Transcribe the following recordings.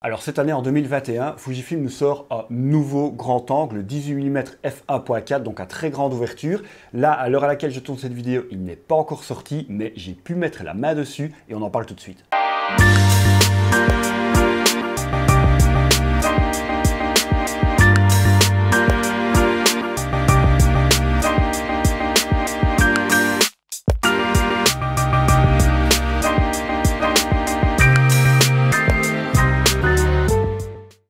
Alors cette année en 2021, Fujifilm nous sort un nouveau grand angle 18 mm f1.4, donc à très grande ouverture. Là, à l'heure à laquelle je tourne cette vidéo, il n'est pas encore sorti, mais j'ai pu mettre la main dessus et on en parle tout de suite.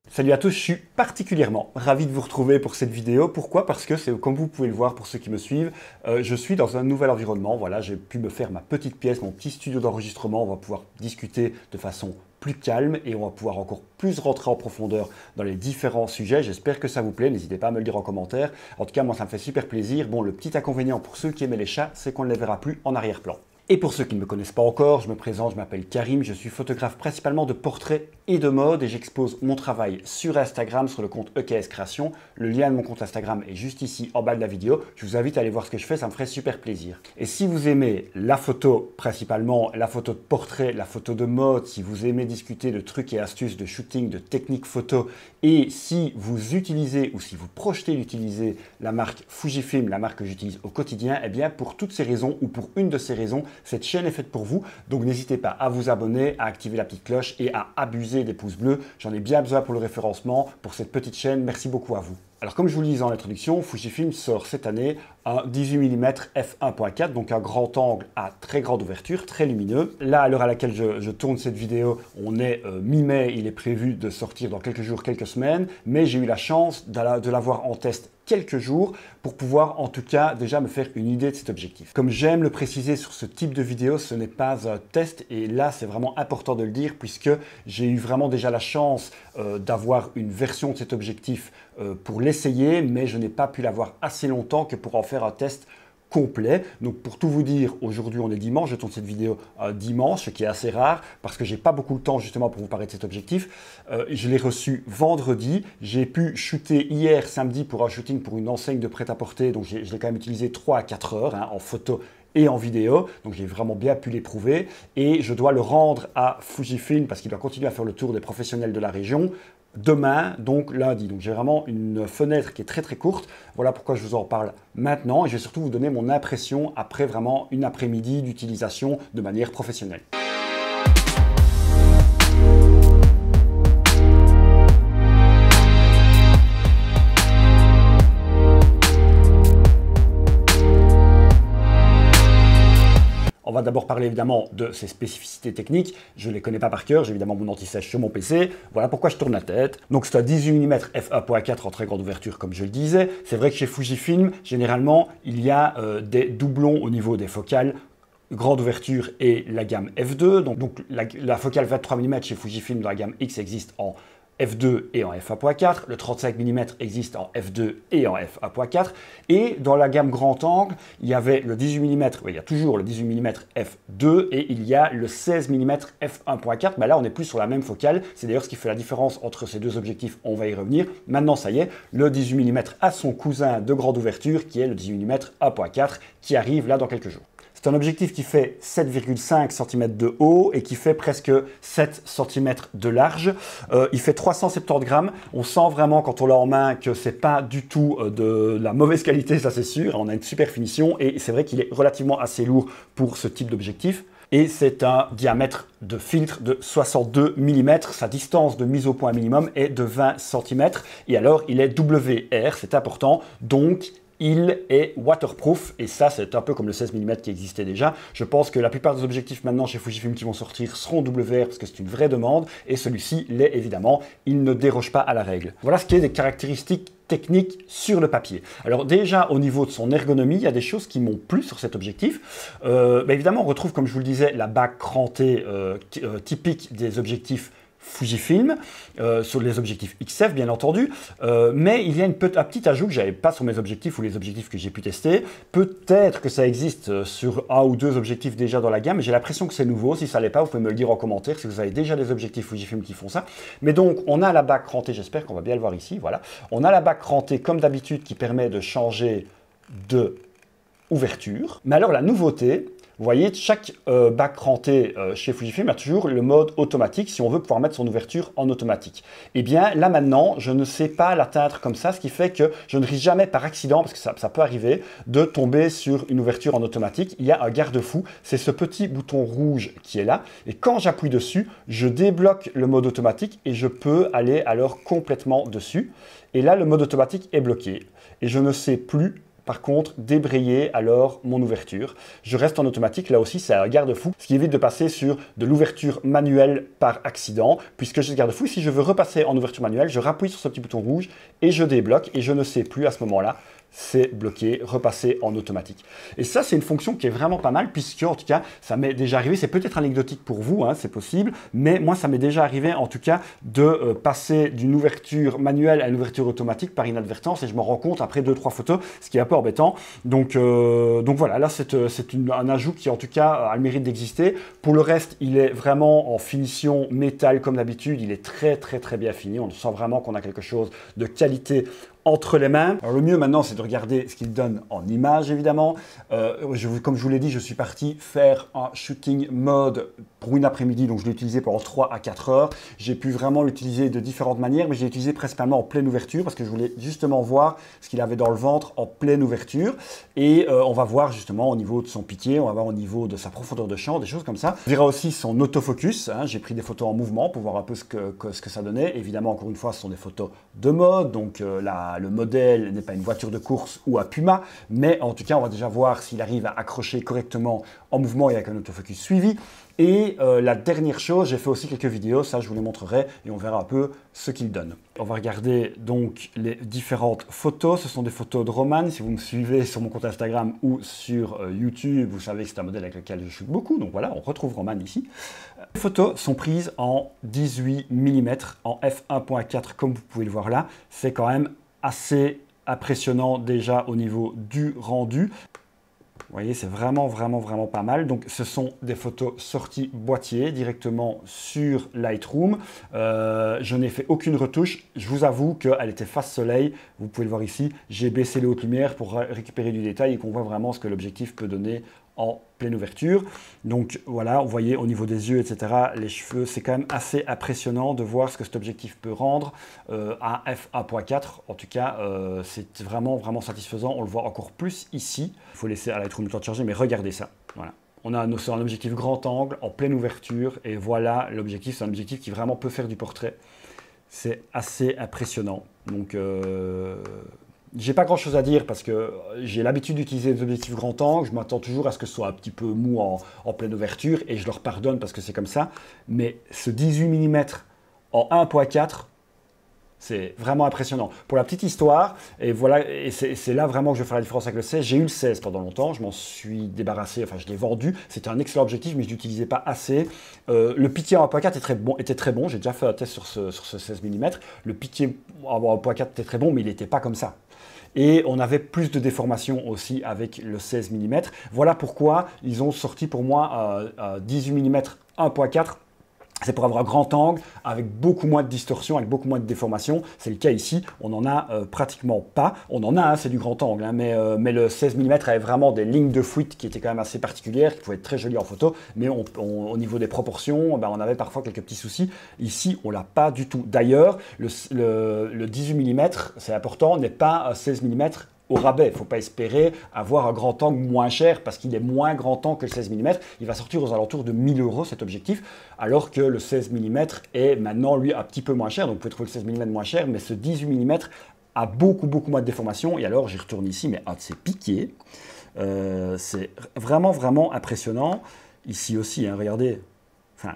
Salut à tous, je suis particulièrement ravi de vous retrouver pour cette vidéo. Pourquoi? Parce que c'est comme vous pouvez le voir pour ceux qui me suivent, je suis dans un nouvel environnement. Voilà, j'ai pu me faire ma petite pièce, mon petit studio d'enregistrement. On va pouvoir discuter de façon plus calme et on va pouvoir encore plus rentrer en profondeur dans les différents sujets. J'espère que ça vous plaît, n'hésitez pas à me le dire en commentaire. En tout cas, moi ça me fait super plaisir. Bon, le petit inconvénient pour ceux qui aimaient les chats, c'est qu'on ne les verra plus en arrière-plan. Et pour ceux qui ne me connaissent pas encore, je me présente, je m'appelle Karim, je suis photographe principalement de portraits et de mode et j'expose mon travail sur Instagram, sur le compte EKS Création. Le lien de mon compte Instagram est juste ici en bas de la vidéo. Je vous invite à aller voir ce que je fais, ça me ferait super plaisir. Et si vous aimez la photo, principalement la photo de portrait, la photo de mode, si vous aimez discuter de trucs et astuces de shooting, de techniques photo, et si vous utilisez ou si vous projetez d'utiliser la marque Fujifilm, la marque que j'utilise au quotidien, eh bien pour toutes ces raisons ou pour une de ces raisons, cette chaîne est faite pour vous, donc n'hésitez pas à vous abonner, à activer la petite cloche et à abuser des pouces bleus. J'en ai bien besoin pour le référencement, pour cette petite chaîne. Merci beaucoup à vous. Alors comme je vous le disais en introduction, Fujifilm sort cette année un 18 mm f1.4, donc un grand angle à très grande ouverture, très lumineux. Là, à l'heure à laquelle je tourne cette vidéo, on est mi-mai, il est prévu de sortir dans quelques jours, quelques semaines, mais j'ai eu la chance de l'avoir en test quelques jours pour pouvoir en tout cas déjà me faire une idée de cet objectif. Comme j'aime le préciser sur ce type de vidéo, ce n'est pas un test et là c'est vraiment important de le dire puisque j'ai eu vraiment déjà la chance d'avoir une version de cet objectif pour l'essayer, mais je n'ai pas pu l'avoir assez longtemps que pour en faire un test complet. Donc pour tout vous dire, aujourd'hui on est dimanche, je tourne cette vidéo dimanche, ce qui est assez rare parce que j'ai pas beaucoup de temps justement pour vous parler de cet objectif. Je l'ai reçu vendredi, j'ai pu shooter hier samedi pour un shooting pour une enseigne de prêt-à-porter, donc je l'ai quand même utilisé 3 à 4 heures hein, en photo et en vidéo, donc j'ai vraiment bien pu l'éprouver et je dois le rendre à Fujifilm parce qu'il doit continuer à faire le tour des professionnels de la région demain, donc lundi. Donc j'ai vraiment une fenêtre qui est très très courte. Voilà pourquoi je vous en parle maintenant et je vais surtout vous donner mon impression après vraiment une après-midi d'utilisation de manière professionnelle. On va d'abord parler évidemment de ses spécificités techniques. Je ne les connais pas par cœur, j'ai évidemment mon anti-sèche sur mon PC. Voilà pourquoi je tourne la tête. Donc c'est un 18 mm f1.4 en très grande ouverture comme je le disais. C'est vrai que chez Fujifilm, généralement, il y a des doublons au niveau des focales. Grande ouverture et la gamme f2. Donc la focale 23 mm chez Fujifilm dans la gamme X existe en f2 et en f1.4, le 35 mm existe en f2 et en f1.4 et dans la gamme grand angle, il y avait le 18 mm, il y a toujours le 18 mm f2 et il y a le 16 mm f1.4, mais là on n'est plus sur la même focale, c'est d'ailleurs ce qui fait la différence entre ces deux objectifs, on va y revenir. Maintenant ça y est, le 18 mm a son cousin de grande ouverture qui est le 18 mm 1.4 qui arrive là dans quelques jours. C'est un objectif qui fait 7,5 cm de haut et qui fait presque 7 cm de large. Il fait 370 grammes. On sent vraiment quand on l'a en main que c'est pas du tout de la mauvaise qualité, ça c'est sûr. On a une super finition et c'est vrai qu'il est relativement assez lourd pour ce type d'objectif. Et c'est un diamètre de filtre de 62 mm. Sa distance de mise au point minimum est de 20 cm. Et alors, il est WR, c'est important. Donc, il est waterproof et ça c'est un peu comme le 16 mm qui existait déjà. Je pense que la plupart des objectifs maintenant chez Fujifilm qui vont sortir seront WR parce que c'est une vraie demande et celui-ci l'est évidemment. Il ne déroge pas à la règle. Voilà ce qui est des caractéristiques techniques sur le papier. Alors déjà au niveau de son ergonomie, il y a des choses qui m'ont plu sur cet objectif. Évidemment on retrouve comme je vous le disais la bague crantée typique des objectifs Fujifilm, sur les objectifs XF bien entendu, mais il y a un petit ajout que je n'avais pas sur mes objectifs ou les objectifs que j'ai pu tester. Peut-être que ça existe sur un ou deux objectifs déjà dans la gamme, mais j'ai l'impression que c'est nouveau. Si ça ne l'est pas, vous pouvez me le dire en commentaire si vous avez déjà des objectifs Fujifilm qui font ça. Mais donc, on a la bague crantée, j'espère qu'on va bien le voir ici, voilà. On a la bague crantée comme d'habitude qui permet de changer de ouverture. Mais alors la nouveauté, Vous voyez, chaque bac renté chez Fujifilm a toujours le mode automatique si on veut pouvoir mettre son ouverture en automatique. Et bien là maintenant, je ne sais pas l'atteindre comme ça, ce qui fait que je ne risque jamais par accident, parce que ça peut arriver, de tomber sur une ouverture en automatique. Il y a un garde-fou, c'est ce petit bouton rouge qui est là. Et quand j'appuie dessus, je débloque le mode automatique et je peux aller alors complètement dessus. Et là, le mode automatique est bloqué. Et je ne sais plus par contre, débrayer alors mon ouverture. Je reste en automatique, là aussi c'est un garde-fou, ce qui évite de passer sur de l'ouverture manuelle par accident, puisque j'ai ce garde-fou. Si je veux repasser en ouverture manuelle, je rappuie sur ce petit bouton rouge et je débloque et je ne sais plus à ce moment-là, c'est bloqué, repasser en automatique. Et ça, c'est une fonction qui est vraiment pas mal, puisque en tout cas, ça m'est déjà arrivé, c'est peut-être anecdotique pour vous, hein, c'est possible, mais moi, ça m'est déjà arrivé en tout cas de passer d'une ouverture manuelle à une ouverture automatique par inadvertance, et je me rends compte après 2-3 photos, ce qui est un peu embêtant. Donc voilà, là, c'est un ajout qui en tout cas a le mérite d'exister. Pour le reste, il est vraiment en finition métal comme d'habitude, il est très bien fini, on sent vraiment qu'on a quelque chose de qualité entre les mains. Alors le mieux maintenant, c'est de regarder ce qu'il donne en image, évidemment. Comme je vous l'ai dit, je suis parti faire un shooting mode pour une après-midi, donc je l'ai utilisé pendant 3 à 4 heures. J'ai pu vraiment l'utiliser de différentes manières, mais j'ai utilisé principalement en pleine ouverture, parce que je voulais justement voir ce qu'il avait dans le ventre en pleine ouverture. Et on va voir justement au niveau de son piqué, on va voir au niveau de sa profondeur de champ, des choses comme ça. On verra aussi son autofocus, hein. J'ai pris des photos en mouvement pour voir un peu ce que ça donnait. Évidemment, encore une fois, ce sont des photos de mode, donc le modèle n'est pas une voiture de course ou un Puma, mais en tout cas, on va déjà voir s'il arrive à accrocher correctement en mouvement et avec un autofocus suivi. Et la dernière chose, j'ai fait aussi quelques vidéos, ça je vous les montrerai et on verra un peu ce qu'il donne. On va regarder donc les différentes photos. Ce sont des photos de Roman. Si vous me suivez sur mon compte Instagram ou sur YouTube, vous savez que c'est un modèle avec lequel je shoot beaucoup. Donc voilà, on retrouve Roman ici. Les photos sont prises en 18 mm, en f1.4 comme vous pouvez le voir là. C'est quand même assez impressionnant déjà au niveau du rendu. Vous voyez, c'est vraiment pas mal. Donc, ce sont des photos sorties boîtier directement sur Lightroom. Je n'ai fait aucune retouche. Je vous avoue qu'elle était face soleil. Vous pouvez le voir ici. J'ai baissé les hautes lumières pour récupérer du détail et qu'on voit vraiment ce que l'objectif peut donner en pleine ouverture. Donc voilà, vous voyez au niveau des yeux, etc., les cheveux, c'est quand même assez impressionnant de voir ce que cet objectif peut rendre à f1.4. En tout cas, c'est vraiment satisfaisant. On le voit encore plus ici. Il faut laisser à Lightroom le temps de charger, mais regardez ça. Voilà. On a un objectif grand angle en pleine ouverture et voilà l'objectif. C'est un objectif qui vraiment peut faire du portrait. C'est assez impressionnant. Donc j'ai pas grand chose à dire parce que j'ai l'habitude d'utiliser des objectifs grand angle. Je m'attends toujours à ce que ce soit un petit peu mou en pleine ouverture et je leur pardonne parce que c'est comme ça. Mais ce 18 mm en 1.4, c'est vraiment impressionnant. Pour la petite histoire, et voilà, et c'est là vraiment que je vais faire la différence avec le 16. J'ai eu le 16 pendant longtemps, je m'en suis débarrassé, enfin je l'ai vendu. C'était un excellent objectif, mais je ne l'utilisais pas assez. Le piqué en 1.4 était très bon. J'ai déjà fait un test sur ce 16 mm. Le piqué en 1.4 était très bon, mais il n'était pas comme ça. Et on avait plus de déformation aussi avec le 16 mm. Voilà pourquoi ils ont sorti pour moi 18 mm 1.4. C'est pour avoir un grand angle avec beaucoup moins de distorsion, avec beaucoup moins de déformation. C'est le cas ici, on n'en a pratiquement pas. On en a, hein, c'est du grand angle, hein, mais le 16 mm avait vraiment des lignes de fuite qui étaient quand même assez particulières, qui pouvaient être très jolies en photo, mais au niveau des proportions, ben, on avait parfois quelques petits soucis. Ici, on ne l'a pas du tout. D'ailleurs, le 18 mm, c'est important, n'est pas 16 mm au rabais. Il ne faut pas espérer avoir un grand angle moins cher parce qu'il est moins grand angle que le 16 mm. Il va sortir aux alentours de 1 000 € cet objectif, alors que le 16 mm est maintenant, lui, un petit peu moins cher. Donc, vous pouvez trouver le 16 mm moins cher, mais ce 18 mm a beaucoup moins de déformation. Et alors, j'y retourne ici, mais un de ces piqués, c'est vraiment impressionnant. Ici aussi, hein, regardez, enfin,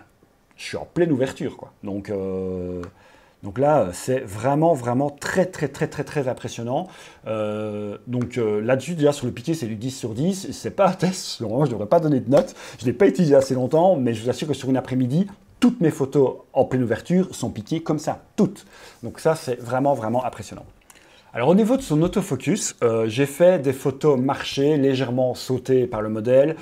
je suis en pleine ouverture, quoi. Donc là, c'est vraiment très impressionnant. Là-dessus, déjà sur le piqué, c'est du 10 sur 10. C'est pas un test, normalement, je ne devrais pas donner de notes. Je ne l'ai pas utilisé assez longtemps, mais je vous assure que sur une après-midi, toutes mes photos en pleine ouverture sont piquées comme ça, toutes. Donc ça, c'est vraiment impressionnant. Alors au niveau de son autofocus, j'ai fait des photos marchées, légèrement sautées par le modèle,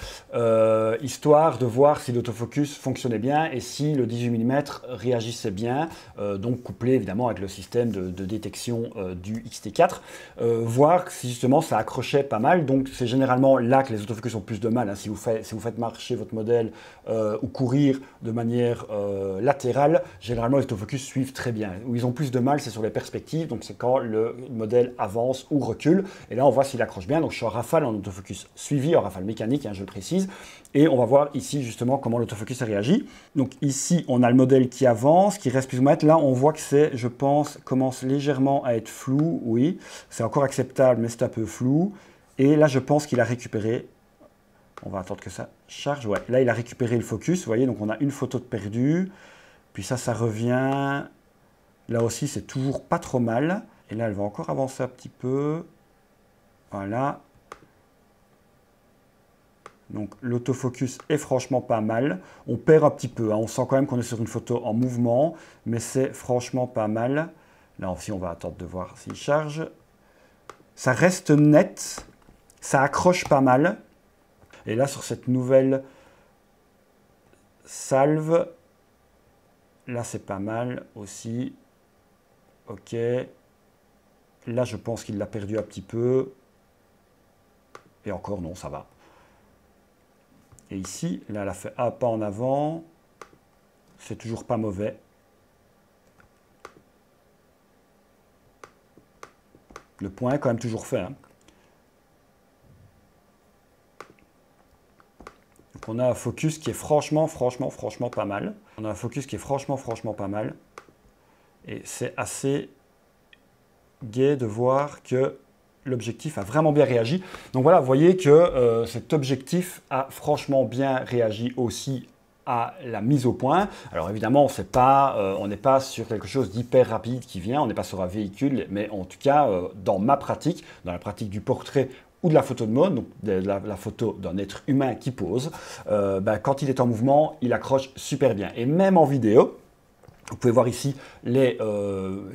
histoire de voir si l'autofocus fonctionnait bien et si le 18 mm réagissait bien, donc couplé évidemment avec le système de détection du X-T4, voir si justement ça accrochait pas mal. Donc c'est généralement là que les autofocus ont plus de mal, hein. Si vous faites marcher votre modèle ou courir de manière latérale, généralement les autofocus suivent très bien. Où ils ont plus de mal, c'est sur les perspectives, donc c'est quand le modèle avance ou recule. Et là, on voit s'il accroche bien. Donc, je suis en rafale en autofocus suivi, en rafale mécanique, hein, je le précise. Et on va voir ici, justement, comment l'autofocus a réagi. Donc, ici, on a le modèle qui avance, qui reste plus ou moins. Là, on voit que c'est, je pense, commence légèrement à être flou. Oui, c'est encore acceptable, mais c'est un peu flou. Et là, je pense qu'il a récupéré. On va attendre que ça charge. Ouais, là, il a récupéré le focus. Vous voyez, donc on a une photo de perdu. Puis ça revient. Là aussi, c'est toujours pas trop mal. Et là, elle va encore avancer un petit peu. Voilà. Donc, l'autofocus est franchement pas mal. On perd un petit peu, hein. On sent quand même qu'on est sur une photo en mouvement, mais c'est franchement pas mal. Là aussi, on va attendre de voir s'il charge. Ça reste net. Ça accroche pas mal. Et là, sur cette nouvelle salve, là, c'est pas mal aussi. Ok. Là, je pense qu'il l'a perdu un petit peu. Et encore, non, ça va. Et ici, là, elle a fait un pas en avant. C'est toujours pas mauvais. Le point est quand même toujours fait, hein. Donc, on a un focus qui est franchement pas mal. On a un focus qui est franchement pas mal. Et c'est assez gai de voir que l'objectif a vraiment bien réagi. Donc voilà, vous voyez que cet objectif a franchement bien réagi aussi à la mise au point. Alors évidemment, on n'est pas sur quelque chose d'hyper rapide qui vient, on n'est pas sur un véhicule, mais en tout cas, dans ma pratique, dans la pratique du portrait ou de la photo de mode, donc la photo d'un être humain qui pose, quand il est en mouvement, il accroche super bien. Et même en vidéo, vous pouvez voir ici les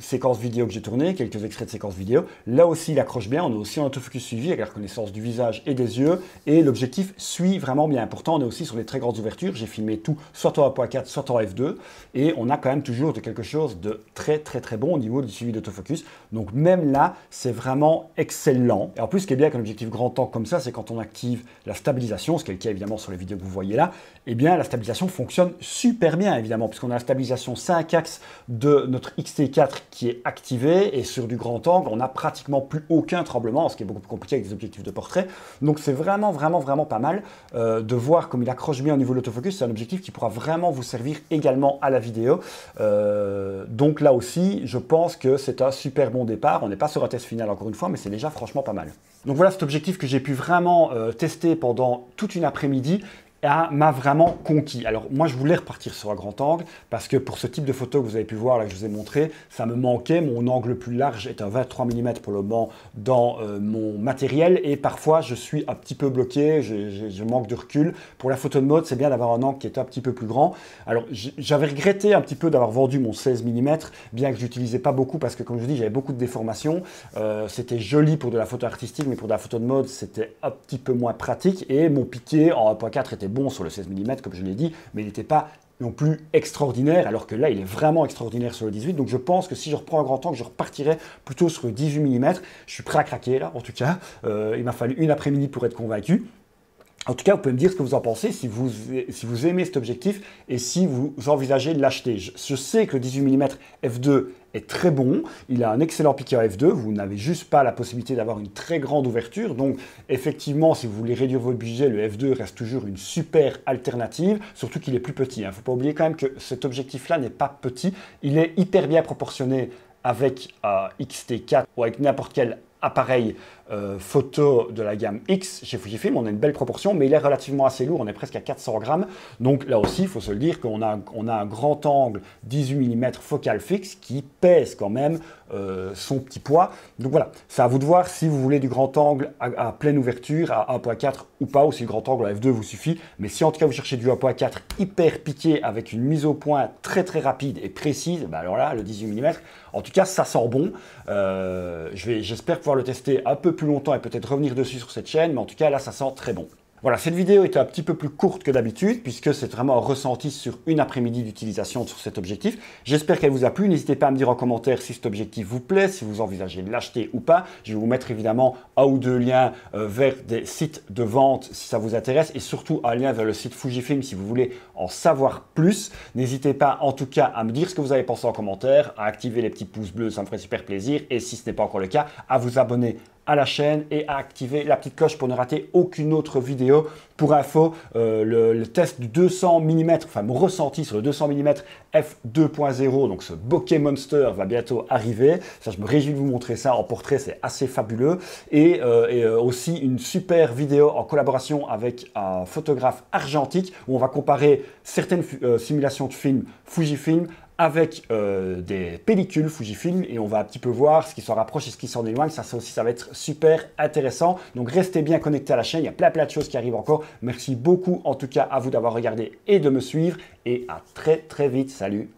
séquences vidéo que j'ai tournées, quelques extraits de séquences vidéo. Là aussi, il accroche bien. On est aussi en autofocus suivi avec la reconnaissance du visage et des yeux. Et l'objectif suit vraiment bien. Pourtant, on est aussi sur les très grandes ouvertures. J'ai filmé tout soit en 1.4, soit en f2. Et on a quand même toujours quelque chose de très bon au niveau du suivi d'autofocus. Donc même là, c'est vraiment excellent. Et en plus, ce qui est bien avec un objectif grand angle comme ça, c'est quand on active la stabilisation, ce qui est le cas évidemment sur les vidéos que vous voyez là, eh bien la stabilisation fonctionne super bien évidemment, puisqu'on a la stabilisation 5 axes de notre X-T4 qui est activé, et sur du grand angle, on n'a pratiquement plus aucun tremblement, ce qui est beaucoup plus compliqué avec des objectifs de portrait. Donc c'est vraiment pas mal de voir comme il accroche bien au niveau de l'autofocus. C'est un objectif qui pourra vraiment vous servir également à la vidéo. Donc là aussi, je pense que c'est un super bon départ. On n'est pas sur un test final encore une fois, mais c'est déjà franchement pas mal. Donc voilà cet objectif que j'ai pu vraiment tester pendant toute une après-midi. M'a vraiment conquis. Alors moi je voulais repartir sur un grand angle parce que pour ce type de photo que vous avez pu voir là que je vous ai montré, ça me manquait. Mon angle le plus large est un 23 mm pour le moment dans mon matériel et parfois je suis un petit peu bloqué, je manque de recul. Pour la photo de mode, c'est bien d'avoir un angle qui est un petit peu plus grand. Alors j'avais regretté un petit peu d'avoir vendu mon 16 mm, bien que j'utilisais pas beaucoup parce que comme je dis, j'avais beaucoup de déformations. C'était joli pour de la photo artistique, mais pour de la photo de mode, c'était un petit peu moins pratique et mon piqué en 1.4 était bon sur le 16 mm, comme je l'ai dit, mais il n'était pas non plus extraordinaire, alors que là, il est vraiment extraordinaire sur le 18. Donc, je pense que si je reprends un grand angle, je repartirai plutôt sur le 18 mm. Je suis prêt à craquer, là, en tout cas. Il m'a fallu une après-midi pour être convaincu. En tout cas, vous pouvez me dire ce que vous en pensez, si vous aimez cet objectif et si vous envisagez de l'acheter. Je sais que le 18 mm f2 est très bon, il a un excellent piqué en f2, vous n'avez juste pas la possibilité d'avoir une très grande ouverture, donc effectivement, si vous voulez réduire votre budget, le f2 reste toujours une super alternative, surtout qu'il est plus petit. Il ne faut pas oublier quand même que cet objectif-là n'est pas petit, il est hyper bien proportionné avec X-T4 ou avec n'importe quel appareil photo de la gamme X chez Fujifilm. On a une belle proportion, mais il est relativement assez lourd, on est presque à 400 grammes. Donc là aussi, il faut se le dire qu'on a un grand angle 18 mm focal fixe qui pèse quand même son petit poids. Donc voilà, c'est à vous de voir si vous voulez du grand angle à pleine ouverture, à 1.4 ou pas, ou si le grand angle à f2 vous suffit. Mais si en tout cas vous cherchez du 1.4 hyper piqué avec une mise au point très très rapide et précise, ben alors là, le 18 mm, en tout cas, ça sent bon. J'espère pouvoir le tester un peu plus longtemps et peut-être revenir dessus sur cette chaîne, mais en tout cas, là, ça sent très bon. Voilà, cette vidéo était un petit peu plus courte que d'habitude, puisque c'est vraiment un ressenti sur une après-midi d'utilisation sur cet objectif. J'espère qu'elle vous a plu. N'hésitez pas à me dire en commentaire si cet objectif vous plaît, si vous envisagez de l'acheter ou pas. Je vais vous mettre évidemment un ou deux liens vers des sites de vente si ça vous intéresse, et surtout un lien vers le site Fujifilm si vous voulez en savoir plus. N'hésitez pas en tout cas à me dire ce que vous avez pensé en commentaire, à activer les petits pouces bleus, ça me ferait super plaisir, et si ce n'est pas encore le cas, à vous abonner à la chaîne et à activer la petite cloche pour ne rater aucune autre vidéo. Pour info, le test du 200 mm, enfin mon ressenti sur le 200 mm f2.0, donc ce bokeh monster va bientôt arriver. Ça, je me réjouis de vous montrer ça en portrait, c'est assez fabuleux. Et aussi une super vidéo en collaboration avec un photographe argentique où on va comparer certaines simulations de films Fujifilm avec des pellicules Fujifilm, et on va un petit peu voir ce qui s'en rapproche et ce qui s'en éloigne. Ça aussi, ça va être super intéressant. Donc restez bien connectés à la chaîne, il y a plein de choses qui arrivent encore. Merci beaucoup en tout cas à vous d'avoir regardé et de me suivre, et à très très vite. Salut!